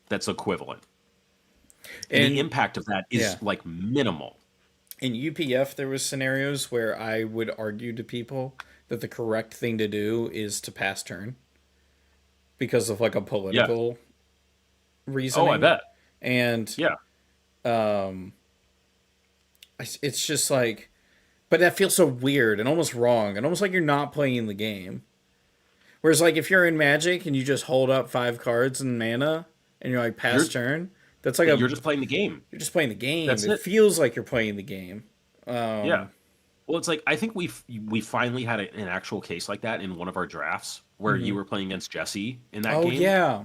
That's equivalent. And the And impact of that is yeah. like minimal. In UPF there was scenarios where I would argue to people that the correct thing to do is to pass turn because of like a Yeah. political Oh, I reasoning. bet. And Yeah. it's just like, but that feels so weird and almost wrong and almost like you're not playing the game. Whereas like if you're in Magic and you just hold up 5 cards and mana and you're like pass You're turn, that's like a you're just playing the game. you're just playing the game. That's It it. feels like you're playing the game. Yeah. Well, it's like I think we finally had an actual case like that in one of our drafts where you were playing against Jesse in that Oh game, yeah,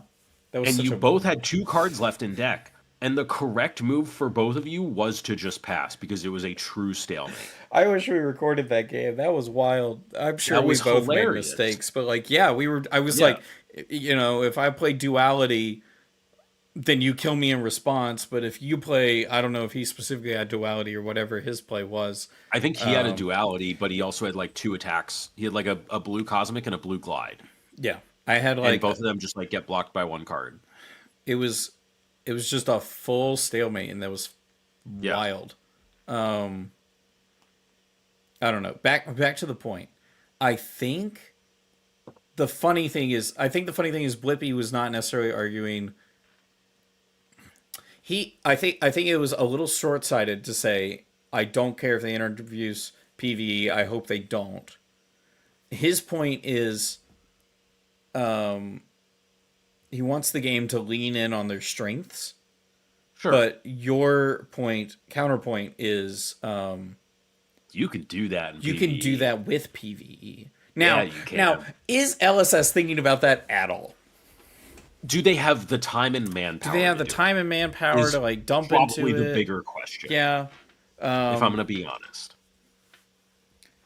that was and such you a. both had 2 cards left in deck, and the correct move for both of you was to just pass because it was a true stalemate. I wish we recorded that game. That was wild. I'm sure That we was both made hilarious. mistakes, but like, yeah, we were. I was Yeah. like, if I play duality, then you kill me in response. But if you play, I don't know if he specifically had duality or whatever his play was. I think he had a duality, but he also had like 2 attacks. He had like a blue cosmic and a blue glide, Yeah, I had and like both of them just like get blocked by 1 card. it was just a full stalemate, and that was Yeah. wild. Um, I don't know. Back to the point. I think the funny thing is Blippy was not necessarily arguing. I think it was a little short sighted to say I don't care if they introduce PVE. I hope they don't. His point is, he wants the game to lean in on their strengths. Sure. But your counterpoint is, You can do that in you PvE. can do that with PVE. Now, Yeah, you can. now, is LSS thinking about that at all? Do they have the time and manpower? Do they have the to do time and manpower Is to like dump into probably the it? bigger question. Yeah. If I'm going to be honest.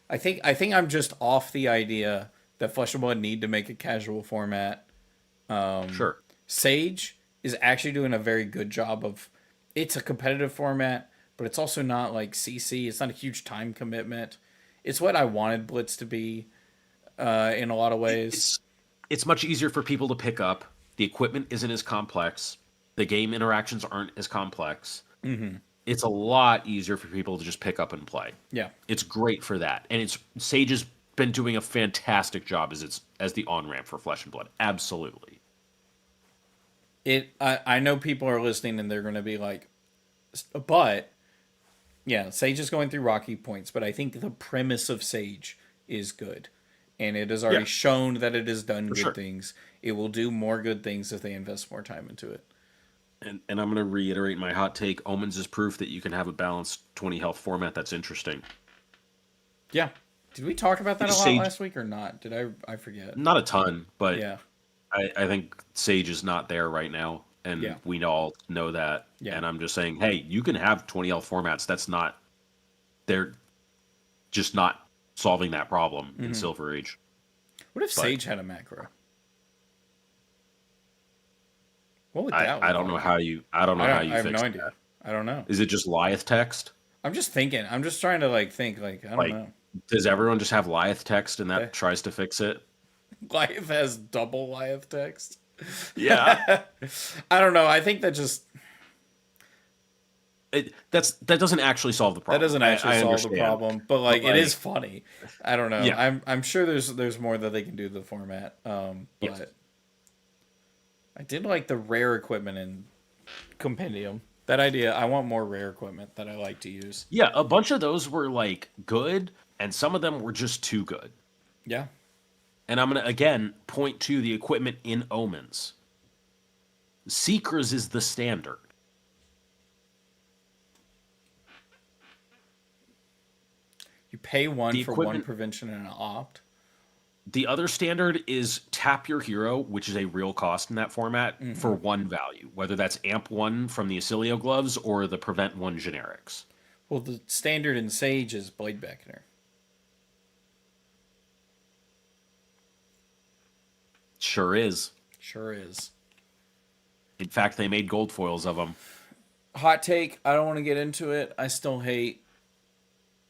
I think I'm just off the idea that Flesh and Blood need to make a casual format. Sure. Sage is actually doing a very good job of. It's a competitive format, but it's also not like CC. It's not a huge time commitment. It's what I wanted Blitz to be, in a lot of ways. It's much easier for people to pick up. The equipment isn't as complex. The game interactions aren't as complex. Mm-hmm. It's a lot easier for people to just pick up and play. Yeah. It's great for that. And Sage has been doing a fantastic job as the on-ramp for Flesh and Blood. Absolutely. I know people are listening and they're going to be like, but yeah, Sage is going through rocky points, but I think the premise of Sage is good. And it has already shown that it has done good things. It will do more good things if they invest more time into it. And I'm going to reiterate my hot take. Omens is proof that you can have a balanced 20 health format that's interesting. Yeah. Did we talk about that a lot last week or not? Did I forget? Not a ton, but yeah. I think Sage is not there right now. And we all know that. Yeah. And I'm just saying, hey, you can have 20 health formats. They're just not solving that problem in Silver Age. What if Sage had a macro? What would that I don't know how you fix I have no idea. I don't know. Is it just Lyeth text? I'm just thinking. I'm just trying to think I don't know. Does everyone just have Lyeth text and that tries to fix it? Lyeth has double Lyeth text. Yeah. I don't know. I think that just that doesn't actually solve the problem. That doesn't actually solve the problem, but it is funny. I don't know. Yeah. I'm sure there's more that they can do to the format. But I did like the rare equipment in Compendium. That idea, I want more rare equipment that I like to use. Yeah, a bunch of those were good, and some of them were just too good. Yeah. And I'm going to, again, point to the equipment in Omens. Seekers is the standard. You pay one for one prevention and an opt. The other standard is tap your hero, which is a real cost in that format, for one value, whether that's amp 1 from the Acilio gloves or the prevent 1 generics. Well, the standard in Sage is Blade Beckoner. Sure is. Sure is. In fact, they made gold foils of them. Hot take, I don't want to get into it. I still hate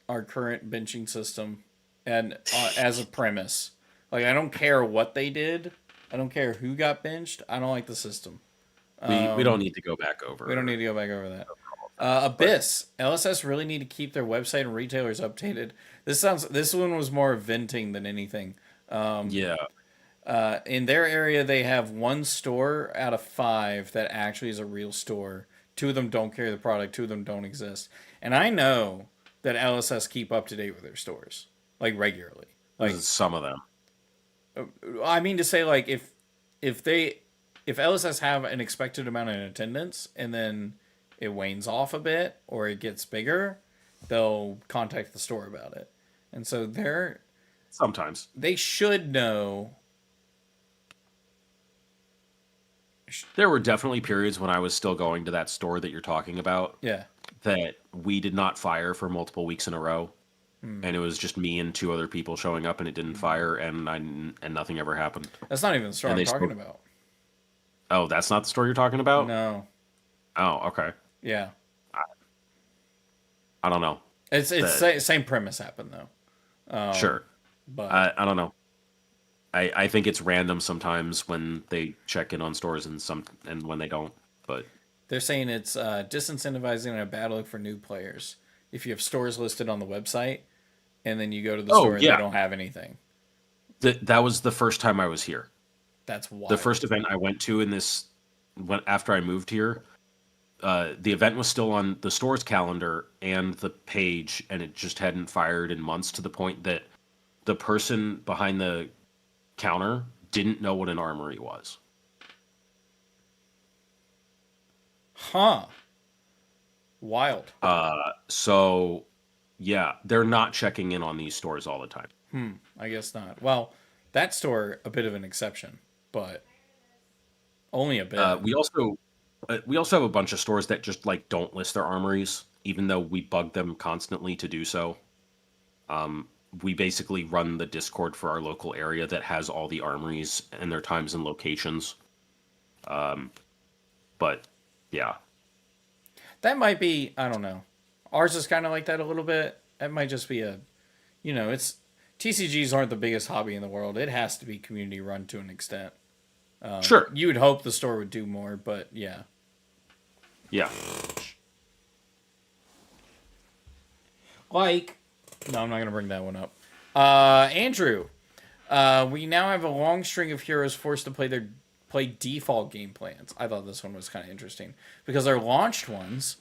our current benching system and as a premise. I don't care what they did. I don't care who got benched. I don't like the system. We don't need to go back over. We don't need to go back over that. Abyss. LSS really need to keep their website and retailers updated. This one was more venting than anything. Yeah. In their area, they have one store out of 5 that actually is a real store. 2 of them don't carry the product. 2 of them don't exist. And I know that LSS keep up to date with their stores, regularly. Some of them. I mean to say, if LSS have an expected amount in attendance and then it wanes off a bit or it gets bigger, they'll contact the store about it. And so sometimes they should know. There were definitely periods when I was still going to that store that you're talking about. Yeah. That we did not fire for multiple weeks in a row. And it was just me and 2 other people showing up, and it didn't fire, and nothing ever happened. That's not even the store I'm talking about. Oh, that's not the store you're talking about? No. Oh, okay. Yeah. I don't know. It's same premise happened though. Sure. But I don't know. I think it's random sometimes when they check in on stores and when they don't. But They're saying it's disincentivizing and a bad look for new players. If you have stores listed on the website and then you go to the oh store and they yeah, don't have anything, that was the first time I was here. that's The first wild. event I went to when after I moved here, the event was still on the store's calendar and the page, and it just hadn't fired in months to the point that the person behind the counter didn't know what an armory was. Huh. Wild. So yeah, they're not checking in on these stores all the time. I guess not. Well, that store, a bit of an exception, but only a Uh, bit. we also we also have a bunch of stores that just like don't list their armories, even though we bug them constantly to do so. We basically run the Discord for our local area that has all the armories and their times and locations. But yeah, That might be, I don't know. Ours is kind of like that a little bit. It might just be it's TCGs aren't the biggest hobby in the world. It has to be community run to an extent. sure, You would hope the store would do more, but yeah. yeah. Like, no, I'm not going to bring that one up. Andrew, we now have a long string of heroes forced to play default game plans. I thought this one was kind of interesting because our launched ones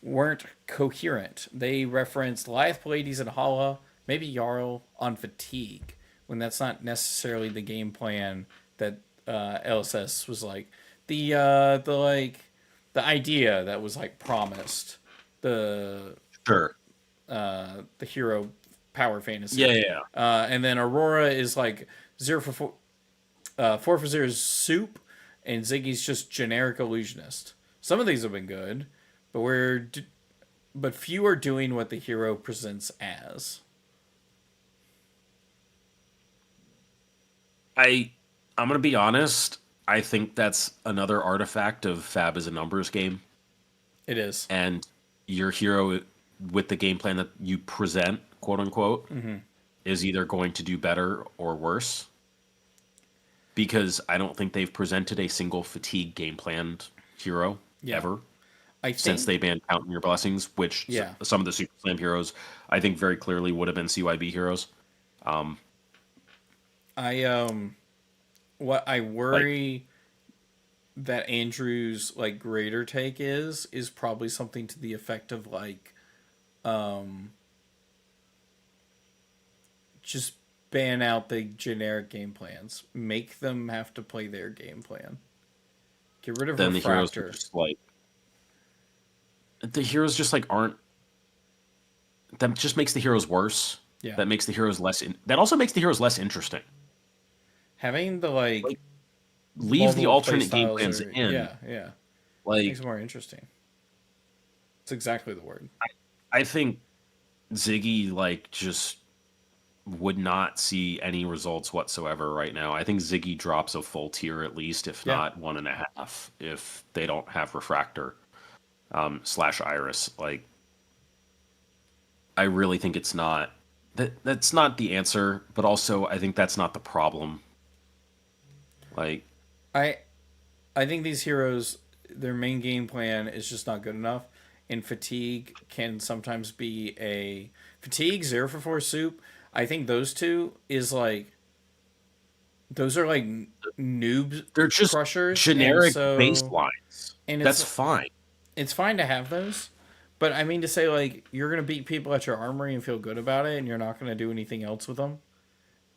weren't coherent. They referenced Lyeth, Pallades, and Hala, maybe Jarl on fatigue, when that's not necessarily the game plan that LSS was like. The idea that was like promised, the Sure. the hero power Yeah, fantasy. yeah, yeah. And then Aurora is like 0 for 4, 4 for 0 is soup, and Ziggy's just generic illusionist. Some of these have been good, but but few are doing what the hero presents as. I'm gonna be honest. I think that's another artifact of Fab as a numbers game, It is. and your hero with the game plan that you present, quote unquote, is either going to do better or worse. Because I don't think they've presented a single fatigue game planned hero Yeah. ever I since think they banned Counting Your Blessings, which yeah. some of the Super Slam heroes I think very clearly would have been CYB heroes. I what I Like, worry that Andrew's like greater take is probably something to the effect of like just ban out the generic game plans. Make them have to play their game plan. Get rid of then the heroes are Refractor. just like the heroes just like aren't that just makes the heroes worse. Yeah. That makes the heroes that also makes the heroes less interesting. Having the like Like leave the multiple play alternate game styles plans or in. yeah. Makes Like it more interesting. It's exactly the word. I think Ziggy like just would not see any results whatsoever right now. I think Ziggy drops a full tier at least, if Yeah. not 1.5, if they don't have Refractor slash Iris. Like, I really think it's not that's not the answer, but also I think that's not the problem. Like, I I think these heroes, their main game plan is just not good enough. And fatigue can sometimes be a fatigue 0 for 4 soup. I think those two is like those are like noob they're just crushers, and generic so baselines. and That's fine. it's fine to have those, but I mean to say like you're gonna beat people at your armory and feel good about it, and you're not gonna do anything else with them,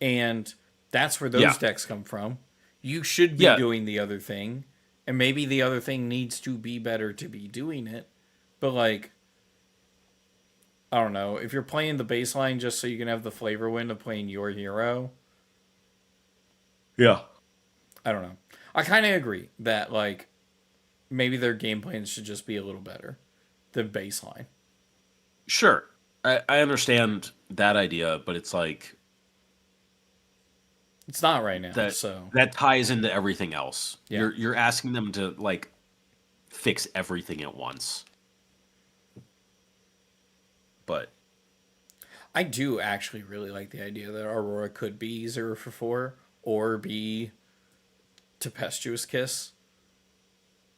and that's where Yeah. those decks come from. You should be Yeah. doing the other thing, and maybe the other thing needs to be better to be doing it. But like, I don't know, if you're playing the baseline just so you can have the flavor win of playing your hero, Yeah. I don't know. I kind of agree that like maybe their game plans should just be a little better than baseline. Sure. I understand that idea, but it's like It's not right now, that so that ties into everything else. yeah. You're asking them to like fix everything at once. But I do actually really like the idea that Aurora could be 0 for 4 or be Tempestuous Kiss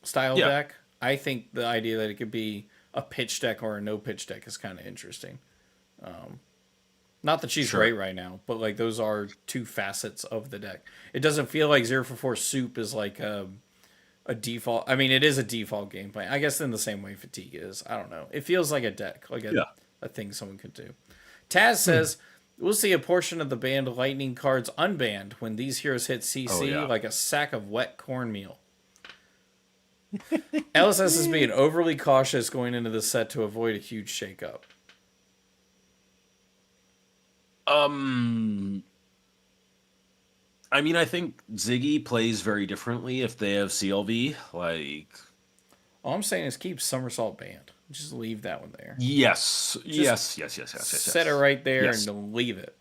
style Yeah. deck. I think the idea that it could be a pitch deck or a no pitch deck is kind of interesting. Not that she's Sure. great right now, but like those are two facets of the deck. It doesn't feel like 0 for 4 soup is like a default. I mean, it is a default game plan. I guess in the same way fatigue is. I don't know. It feels like a deck, like Yeah. a thing someone could do. Taz says we'll see a portion of the banned lightning cards unbanned when these heroes hit CC yeah. like a sack of wet cornmeal. LSS is being overly cautious going into the set to avoid a huge shakeup. I mean, I think Ziggy plays very differently if they have CLV. Like, All I'm saying is keep Somersault banned. Just leave that one there. yes, yes. Set it right there Yes. and leave it.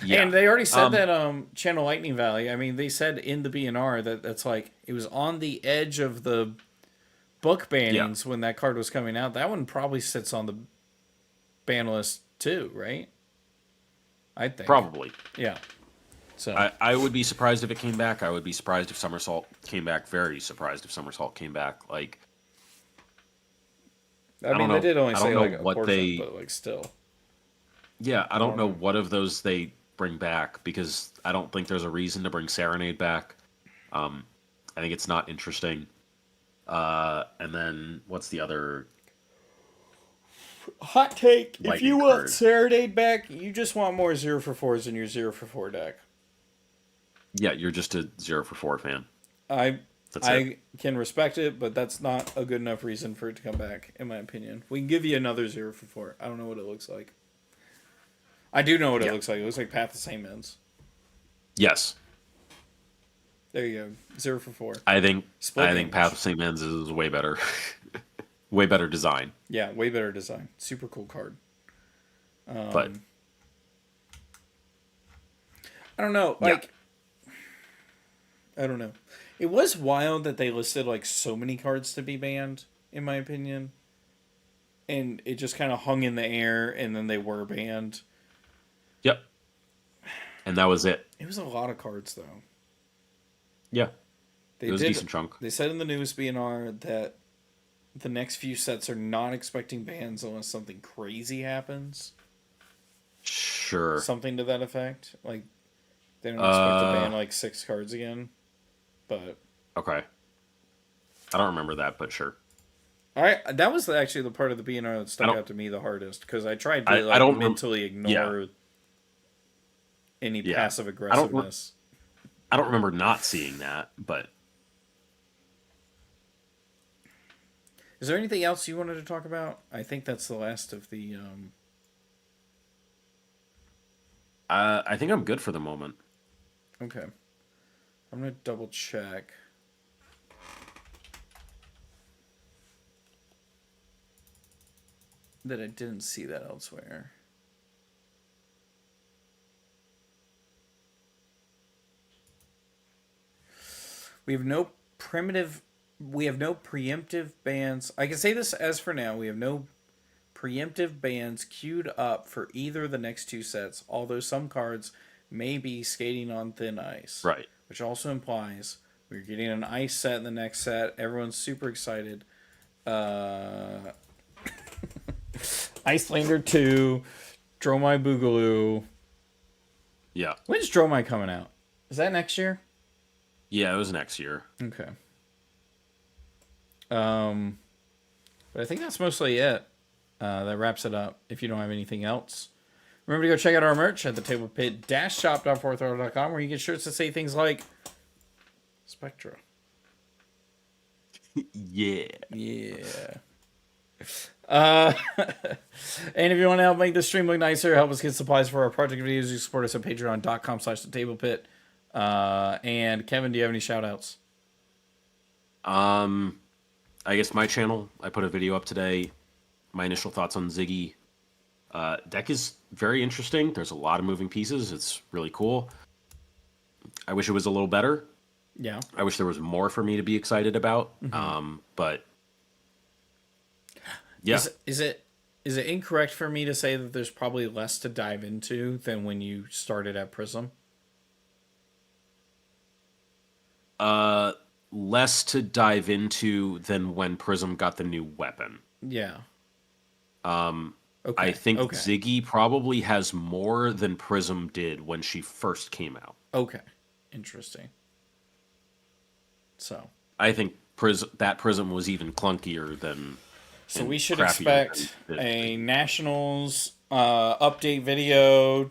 Yeah. And they already said that Channel Lightning Valley, I mean, they said in the BNR that that's like, it was on the edge of the book bannings when that card was coming out. That one probably sits on the ban list too, right? I think. Probably. Yeah. So I would be surprised if it came back. I would be surprised if Somersault came back. Very surprised if Somersault came back. Like, I mean, don't they know. did only I say don't like know a what portion, they- but like still. yeah, I don't know what of those they bring back because I don't think there's a reason to bring Serenade back. I think it's not interesting. And then what's the other? Hot take. If Lightning you want card. Serenade back, you just want more 0 for 4s in your 0 for 4 deck. Yeah, you're just a 0 for 4 fan. I That's I can respect it, but that's not a good enough reason for it to come back, in my opinion. We can give you another 0 for 4. I don't know what it looks like. I do know what it looks like. It looks like Path of Same Ends. Yes, There you go. 0 for 4. I think Split I think damage. Path of St. Men's is way better, way better design. Yeah, way better design. Super cool card. But I don't know. Like, I don't know. It was wild that they listed like so many cards to be banned, in my opinion. And it just kind of hung in the air, and then they were banned. yep, and that was it. It was a lot of cards, though. Yeah, They it was a decent chunk. They said in the news BNR that the next few sets are not expecting bans unless something crazy happens. Sure. Something to that effect. Like, they don't expect to ban like 6 cards again. But Okay. I don't remember that, but sure. that was actually the part of the BNR that stuck out to me the hardest, because I tried to I don't mentally ignore any passive aggressiveness. I don't remember not seeing that, but Is there anything else you wanted to talk about? I think that's the last of the. I think I'm good for the moment. Okay. I'm going to double check. That I didn't see that elsewhere. We have no preemptive bans. I can say this as for now. We have no preemptive bans queued up for either of the next 2 sets, although some cards may be skating on thin ice. Right. Which also implies we're getting an ice set in the next set. Everyone's super excited. Icelander 2, Dromai Boogaloo. Yeah. When's Dromai coming out? Is that next year? Yeah, it was next year. Okay. But I think that's mostly it. That wraps it up. If you don't have anything else, remember to go check out our merch at the tablepit-shop.4throw.com, where you get shirts that say things like Spectra. Yeah. Yeah. And if you want to help make this stream look nicer, help us get supplies for our project videos, you support us at patreon.com/thetablepit. And Kevin, do you have any shout outs? I guess my channel, I put a video up today. My initial thoughts on Ziggy. Deck is very interesting. There's a lot of moving pieces. It's really cool. I wish it was a little better. Yeah. I wish there was more for me to be excited about. But yeah. Is it incorrect for me to say that there's probably less to dive into than when you started at Prism? Less to dive into than when Prism got the new weapon. Yeah. I think Okay. Ziggy probably has more than Prism did when she first came out. Okay. Interesting. So. I think that Prism was even clunkier than. So we should crappier expect than a Nationals update video.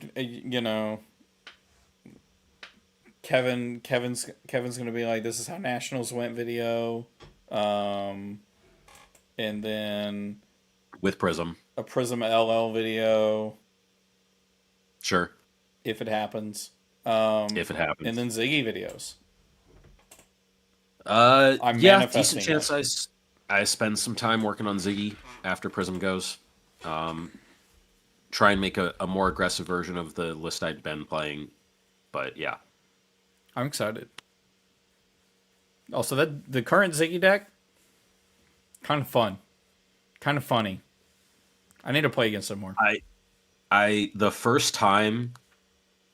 Kevin's gonna be like, "This is how Nationals went" video, and then with Prism. a Prism LL video. Sure. If it happens. If it happens. And then Ziggy videos. I'm decent chance I spend some time working on Ziggy after Prism goes. Try and make a more aggressive version of the list I'd been playing. But yeah. I'm excited. Also, the current Ziggy deck, kind of fun. Kind of funny. I need to play against it more. The first time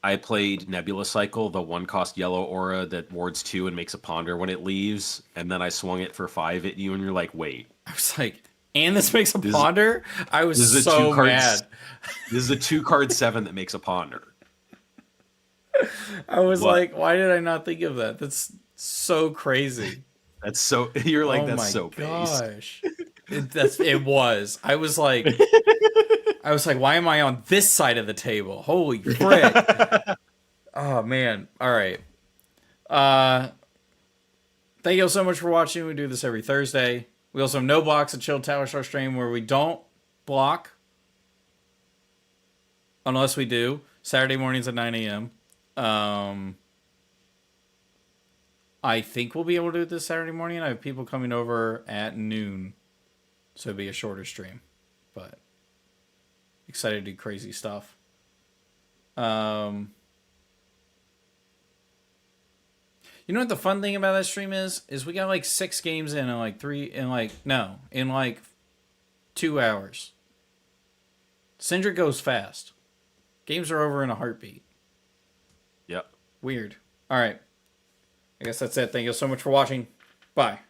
I played Nebula Cycle, the 1-cost yellow aura that wards 2 and makes a ponder when it leaves, and then I swung it for 5 at you, and you're like, wait. I was like, and this makes a ponder? I was so mad. This is a 2-card 7 that makes a ponder. I was like, why did I not think of that? That's so crazy. That's so, you're like, that's so gosh. It was. I was like, why am I on this side of the table? Holy frick. Oh, man. All right. Thank you all so much for watching. We do this every Thursday. We also have No Blocks, a Chill Tower Star stream where we don't block. Unless we do. Saturday mornings at 9 a.m. I think we'll be able to do it this Saturday morning. I have people coming over at noon. So it'll be a shorter stream. But excited to do crazy stuff. You know what the fun thing about that stream is? Is we got like 6 games in like 2 hours. Syndra goes fast. Games are over in a heartbeat. Yep. Weird. All right. I guess that's it. Thank you so much for watching. Bye.